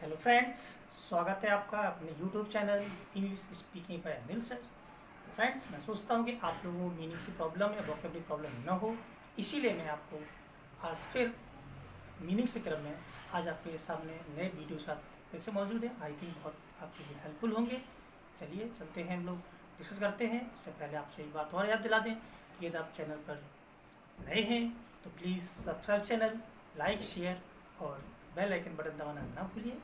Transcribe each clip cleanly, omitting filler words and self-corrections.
Hello friends, स्वागत है आपका अपने YouTube channel English speaking by Anil sir. Friends, मैं सोचता हूँ कि आप लोगों को मीनिंग से प्रॉब्लम या वोकेबलरी प्रॉब्लम न हो, इसीलिए मैं आपको आज फिर मीनिंग से क्रम में आज आपके सामने नए वीडियो साथ फिर से मौजूद है। आई थिंक बहुत आपके लिए हेल्पफुल होंगे। चलिए चलते हैं, हम लोग डिस्कस करते हैं। इससे पहले आपसे एक बात और याद दिला दें कि यदि आप चैनल पर नए हैं तो please subscribe channel, like, share और बेल आइकन बटन दबाना ना भूलिए।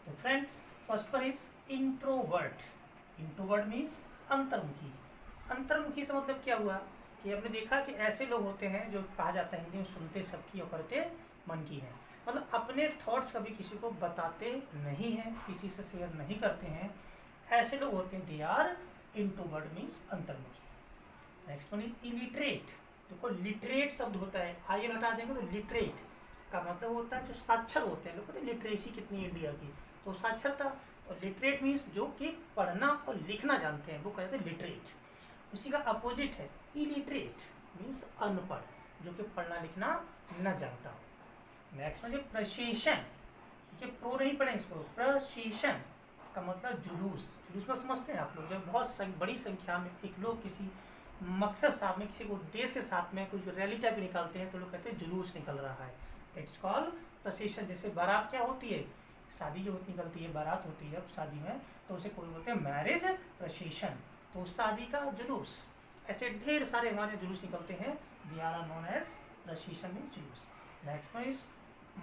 तो friends, first one is introvert. Introvert means अंतर्मुखी। अंतर्मुखी से मतलब क्या हुआ कि हमने देखा कि ऐसे लोग होते हैं जो कहा जाता है हिंदी में सुनते सबकी और करते मन की है। मतलब अपने थॉट्स कभी किसी को बताते नहीं हैं, किसी से शेयर नहीं करते हैं। ऐसे लोग होते हैं, दे आर इंट्रोवर्ट मीन्स अंतर्मुखी। Next one is illiterate. देखो, लिटरेट शब्द होता है, आइए हटा देंगे तो लिटरेट का मतलब होता है जो साक्षर होते हैं। लोग कहते हैं लिटरेसी कितनी इंडिया की, तो साक्षरता। और लिटरेट मीन्स जो कि पढ़ना और लिखना जानते हैं, वो कहते हैं लिटरेट। उसी का अपोजिट है इलिटरेट मीन्स अनपढ़, जो कि पढ़ना लिखना न जानता हो। नेक्स्ट में प्रशिक्षण, देखिए प्रो नहीं पढ़े इसको, प्रशिक्षण का मतलब जुलूस। जुलूस में समझते हैं आप लोग, जब बहुत बड़ी संख्या में एक लोग किसी मकसद साथ में, किसी उद्देश्य के साथ में कुछ रैली टाइप निकालते हैं तो लोग कहते हैं जुलूस निकल रहा है, दैट इज कॉल्ड प्रोसेशन। जैसे बारात क्या होती है, शादी जो निकलती है, बारात होती है शादी में, तो उसे कोई बोलते हैं मैरिज प्रोसेशन, तो शादी का जुलूस। ऐसे ढेर सारे हमारे जुलूस निकलते हैं, they are known as procession means जुलूस। Next is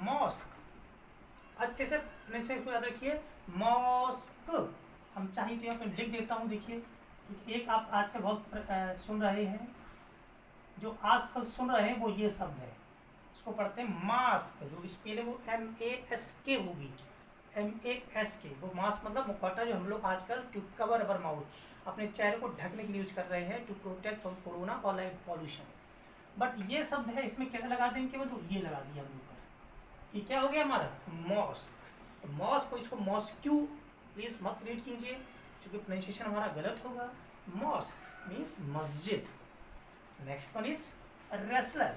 mosque. अच्छे से इसको याद रखिए, मॉस्क। हम चाहिए तो यहाँ पे लिख देता हूँ, देखिए एक आप आजकल बहुत सुन रहे हैं, जो आजकल सुन रहे हैं वो ये शब्द है, इसको पढ़ते हैं मास्क। जो स्पेल है वो MASK होगी, MASK। वो मास्क मतलब मुखौटा जो हम लोग आजकल टू कवर अवर माउथ, अपने चेहरे को ढकने के लिए यूज कर रहे हैं, टू प्रोटेक्ट फ्रॉम कोरोना और लाइट पॉल्यूशन। बट ये शब्द है, इसमें क्या लगा देंगे केवल, तो ये लगा दिया हमने ऊपर। ये क्या हो गया हमारा मॉस्क। तो मॉस्क को, इसको मॉस्क्यू प्लीज मत रीड कीजिए, क्योंकि प्रोनाउंसिएशन हमारा गलत होगा। मॉस्क मीन्स मस्जिद। Next one is wrestler.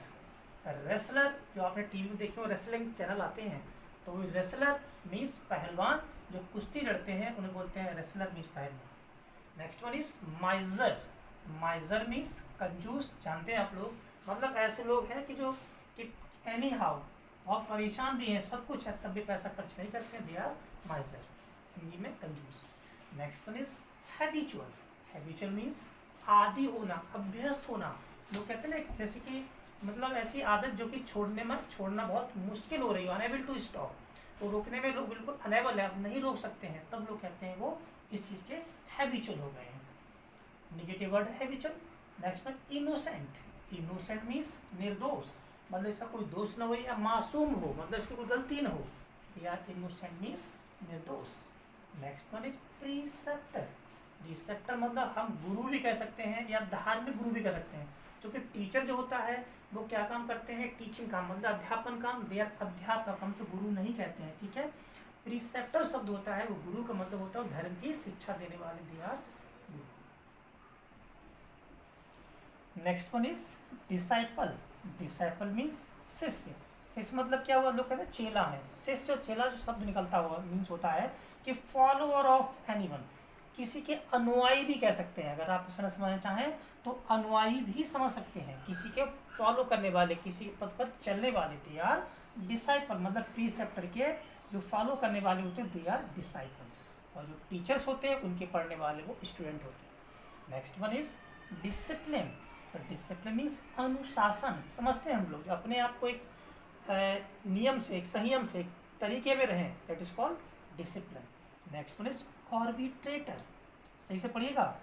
Wrestler जो आपने टीवी में देखे हो, रेसलिंग चैनल आते हैं, तो वो रेसलर मीन्स पहलवान, जो कुश्ती लड़ते हैं उन्हें बोलते हैं रेसलर मीन्स पहलवान। Next one is माइजर। माइजर मीन्स कंजूस, जानते हैं आप लोग, मतलब ऐसे लोग हैं कि जो कि एनी हाउ बहुत परेशान भी हैं, सब कुछ है तब भी पैसा खर्च नहीं करते हैं, दे आर माइजर, हिंदी में कंजूस। Next one is habitual. Habitual means आदी होना, अभ्यस्त होना। लोग कहते हैं ना, जैसे कि मतलब ऐसी आदत जो कि छोड़ना बहुत मुश्किल हो रही हो, अनेबल टू स्टॉप, तो रोकने में लोग बिल्कुल अनेबल है, अब नहीं रोक सकते हैं, तब लोग कहते हैं वो इस चीज़ के हैबिचुअल हो गए हैं। निगेटिव वर्ड है हैबिचुअल। नेक्स्ट में इनोसेंट। इनोसेंट मीन्स निर्दोष, मतलब इसका कोई दोष न हो या मासूम हो, मतलब इसकी कोई गलती न हो, या इनोसेंट मीन्स निर्दोष। Next one is preceptor. Preceptor मतलब हम गुरु भी कह सकते हैं या धार्मिक गुरु भी कह सकते हैं, जो कि टीचर जो होता है वो क्या काम करते हैं, टीचिंग काम, मतलब अध्यापन काम, दे आर अध्यापक, हम तो गुरु नहीं कहते हैं, ठीक है। प्रीसेप्टर शब्द होता है, वो गुरु का मतलब होता है धर्म की शिक्षा देने वाले, they are Guru. Next one is disciple. Disciple means शिष्य। शिष्य मतलब क्या हुआ, लोग कहते हैं चेला है। शिष्य और चेला जो शब्द निकलता हुआ मीन्स होता है कि फॉलोअर ऑफ एनीवन, किसी के अनुयायी भी कह सकते हैं। अगर आप इस तरह समझना चाहें तो अनुयायी भी समझ सकते हैं, किसी के फॉलो करने वाले, किसी के पद पर चलने वाले, दे आर डिसाइपल। मतलब प्रीसेप्टर के जो फॉलो करने वाले होते हैं, दे आर डिसाइपल। और जो टीचर्स होते हैं उनके पढ़ने वाले वो स्टूडेंट होते हैं। Next one is discipline. तो डिसिप्लिन मीन्स अनुशासन, समझते हैं हम लोग, जो अपने आप को एक नियम से, एक संयम से, एक तरीके में रहें, that is called discipline. Next one is arbitrator. सही से पढ़िएगा,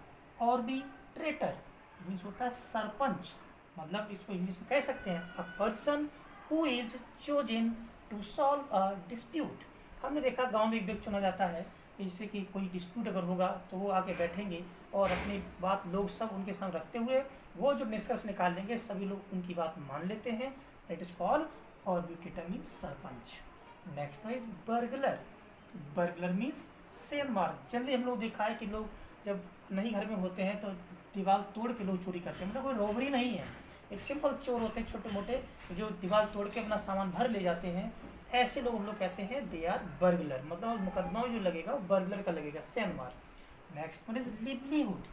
ऑर्बिट्रेटर मीन्स होता है सरपंच, मतलब इसको इंग्लिश में कह सकते हैं a person who is chosen to solve a dispute. हमने देखा गांव में एक व्यक्ति चुना जाता है, जैसे कि कोई डिस्प्यूट अगर होगा तो वो आके बैठेंगे और अपनी बात लोग सब उनके सामने रखते हुए वो जो निष्कर्ष निकाल लेंगे, सभी लोग उनकी बात मान लेते हैं, that is called arbitrator means सरपंच। Next one is burglar. Burglar means सेल मार। जनरली हम लोग देखा है कि लोग जब नहीं घर में होते हैं तो दीवार तोड़ के लोग चोरी करते हैं, मतलब कोई रॉबरी नहीं है, एक सिंपल चोर होते हैं छोटे मोटे, जो दीवार तोड़ के अपना सामान भर ले जाते हैं, ऐसे लोग हम लोग कहते हैं दे आर बर्गलर, मतलब मुकदमा में जो लगेगा वो बर्गलर का लगेगा, सेंध मार। Next one is livelihood.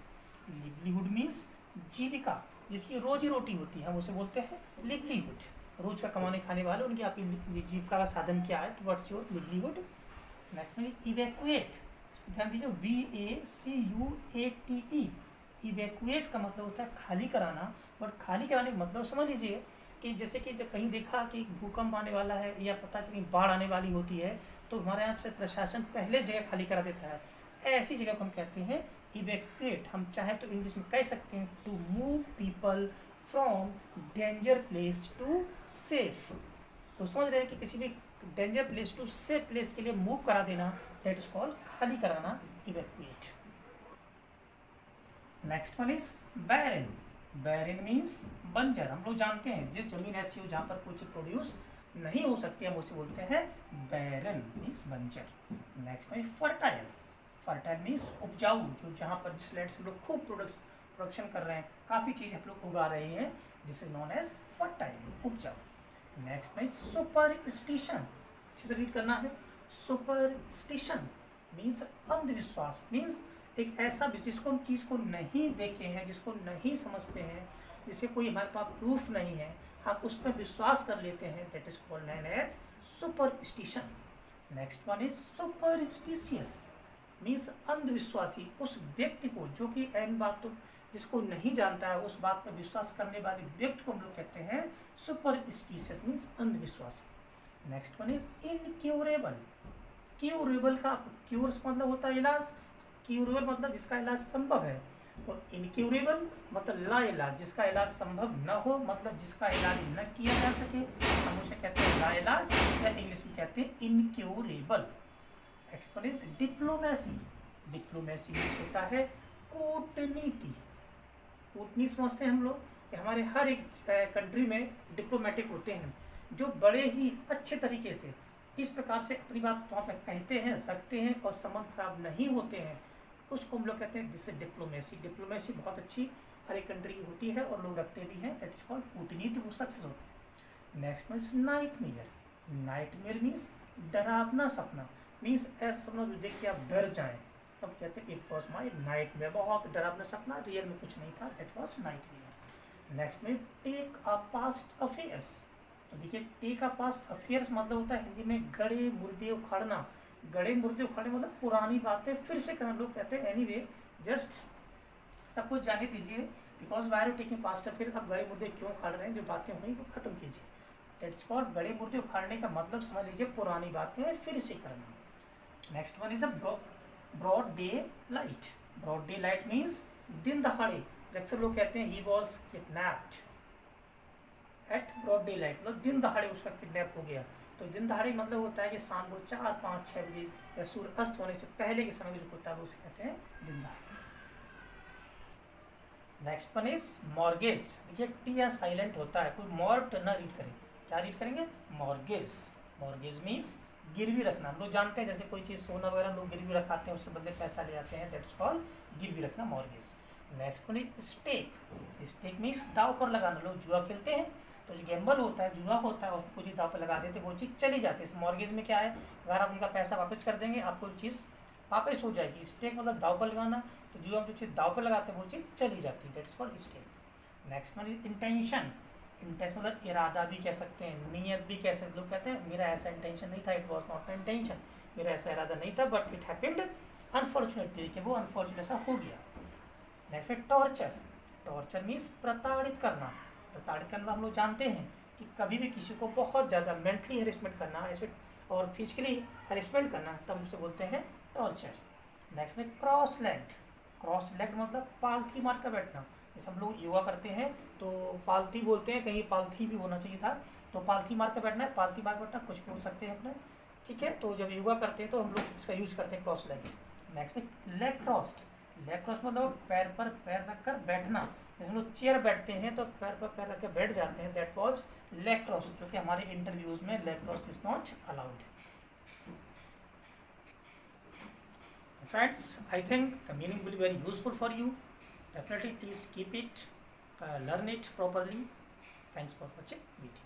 Livelihood means जीविका, जिसकी रोजी रोटी होती है, हम उसे बोलते हैं लिवलीहुड। रोज का कमाने खाने वाले, उनकी आपकी जीविका का साधन क्या है, तो व्हाट्स योर लिवलीहुड। नेक्स्ट में इवैक्यूएट, ध्यान दीजिए, VACUATE। इवैक्यूएट का मतलब होता है खाली कराना, बट खाली कराने का मतलब समझ लीजिए कि जैसे कि जब कहीं देखा कि भूकंप आने वाला है या पता चली बाढ़ आने वाली होती है, तो हमारे यहाँ से प्रशासन पहले जगह खाली करा देता है, ऐसी जगह को हम कहते हैं इवैक्यूएट। हम चाहे तो इंग्लिश में कह सकते हैं to move people from danger place to safe. तो समझ रहे हैं कि किसी भी danger place to safe place के लिए मूव करा देना, दैट इज कॉल्ड खाली कराना, evacuate. Next one is barren. Barren means बंजर। हम लोग जानते हैं जिस जमीन ऐसी हो जहाँ पर कुछ प्रोड्यूस नहीं हो सकती, हम उसे बोलते हैं बैरन मीन्स बंजर। Next one fertile. Fertile means उपजाऊ, जो जहाँ पर जिस लैंड से हम लोग खूब प्रोडक्शन कर रहे हैं, काफ़ी चीज़ हम लोग उगा रहे हैं, this is known as fertile, उपजाऊ। नेक्स्ट में सुपरस्टिशन, अच्छे से रीड करना है। सुपरस्टिशन मीन्स अंधविश्वास, मीन्स एक ऐसा जिसको हम चीज़ को नहीं देखे हैं, जिसको नहीं समझते हैं, जिसे कोई हमारे पास प्रूफ नहीं है, हम उस पर विश्वास कर लेते हैं, that is called known as superstition. Next one is superstitious means अंधविश्वासी, उस व्यक्ति को जो कि इन बातों जिसको नहीं जानता है, उस बात पर विश्वास करने वाले व्यक्ति को हम लोग कहते हैं सुपरस्टिशियस मीन्स अंधविश्वासी। Next one is incurable. Curable का क्यूर मतलब होता है इलाज, क्यूरेबल मतलब जिसका इलाज संभव है, और इनक्यूरेबल मतलब ला इलाज, जिसका इलाज संभव न हो, मतलब जिसका इलाज न किया जा सके, हम उसे कहते हैं ला इलाज, या इंग्लिश में कहते हैं incurable. Next one is diplomacy. Diplomacy means होता है कूटनीति। कूटनीति समझते हैं हम लोग कि हमारे हर एक कंट्री में डिप्लोमेटिक होते हैं, जो बड़े ही अच्छे तरीके से इस प्रकार से अपनी बात वहाँ पर कहते हैं, रखते हैं, और संबंध खराब नहीं होते हैं, उसको हम लोग कहते हैं दिस इज डिप्लोमेसी। डिप्लोमेसी बहुत अच्छी हर एक कंट्री की होती है और लोग रखते भी हैं, दैट इज कॉल्ड कूटनीति, वो सक्सेस होते हैं। Next means nightmare. Nightmare means डरावना सपना, मीन्स ऐसा सपना जो देख के आप डर जाएं, तब कहते हैं इट वॉज माई नाइटमेयर, बहुत डरावना सपना, रियल में कुछ नहीं था, दैट वॉज नाइटमेयर। नेक्स्ट में टेक अ पास्ट अफेयर्स। तो देखिए टेक अ पास्ट अफेयर्स मतलब होता है हिंदी में गड़े मुर्दे उखाड़ना। गड़े मुर्दे उखाड़े मतलब पुरानी बातें फिर से करना, लोग कहते हैं एनीवे जस्ट सब कुछ जाने दीजिए, because why are you taking past affairs, आप गड़े मुर्दे क्यों उखाड़ रहे हैं, जो बातें हुई वो खत्म कीजिए, दैट इज कॉल्ड गड़े मुर्दे उखाड़ने का मतलब समझ लीजिए पुरानी बातें फिर से करना। Next one is a broad daylight. Broad daylight means दिन दहाड़े, अक्सर लोग कहते हैं he was kidnapped at broad daylight, मतलब दिन दहाड़े उसका किडनैप हो गया। तो दिन दहाड़े मतलब होता है कि शाम को 4, 5, 6 बजे या सूर्य अस्त होने से पहले के समय जो होता है वो उसे कहते हैं दिन दहाड़े। Next one is mortgage. देखिए टी या साइलेंट होता है, कोई मॉर्ट ना रीड करें, क्या रीड करेंगे, मॉर्गेज। मॉर्गेज मीन्स गिरवी रखना। हम लोग जानते हैं जैसे कोई चीज़ सोना वगैरह लोग गिरवी रखाते हैं, उसके बदले पैसा ले जाते हैं, दैट्स कॉल्ड गिरवी रखना, mortgage. Next one is stake. Stake means दाव पर लगाना। लोग जुआ खेलते हैं तो जो गैम्बल होता है, जुआ होता है, उसको चीज़ दाव पर लगा देते हैं, वो चीज़ चली जाती है। इस मॉर्गेज में क्या है, अगर आप उनका पैसा वापस कर देंगे आपको चीज़ वापस हो जाएगी। स्टेक मतलब दाव पर लगाना, तो जुआ जो चीज़ दाव पर लगाते हैं वो चीज़ चली जाती है, that's called stake. Next one is intention. Intention मतलब इरादा भी कह सकते हैं, नीयत भी कह सकते, लोग कहते हैं मेरा ऐसा इंटेंशन नहीं था, it was not my intention, मेरा ऐसा इरादा नहीं था, बट इट हैपेंड अनफॉर्चुनेटली, कि वो अनफॉर्चुनेट ऐसा हो गया। नेक्स्ट है टॉर्चर। टॉर्चर मीन्स प्रताड़ित करना। प्रताड़ित करना हम लोग जानते हैं कि कभी भी किसी को बहुत ज़्यादा मेंटली हेरेसमेंट करना ऐसे और फिजिकली हेरेसमेंट करना, तब उसे बोलते हैं टॉर्चर। नेक्स्ट में क्रॉस लेग्ड। क्रॉस लेग्ड मतलब पालथी मार कर बैठना। जैसे हम लोग योगा करते हैं तो पालथी बोलते हैं, कहीं पालथी भी होना चाहिए था, तो पालथी मार कर बैठना है, पालथी मार बैठना कुछ भी बोल सकते हैं अपने, ठीक है। तो जब योगा करते हैं तो हम लोग इसका यूज़ करते हैं क्रॉस लेग। नेक्स्ट में लेग क्रॉस्ड। लेग क्रॉस मतलब पैर पर पैर रख कर बैठना। जैसे हम लोग चेयर बैठते हैं तो पैर पर पैर रख कर बैठ जाते हैं, दैट वॉज लेग क्रॉस, जो कि हमारे इंटरव्यूज में leg cross is not allowed. Friends, I think the meaning will be very useful for you. Definitely please keep it, learn it properly. Thanks for watching video.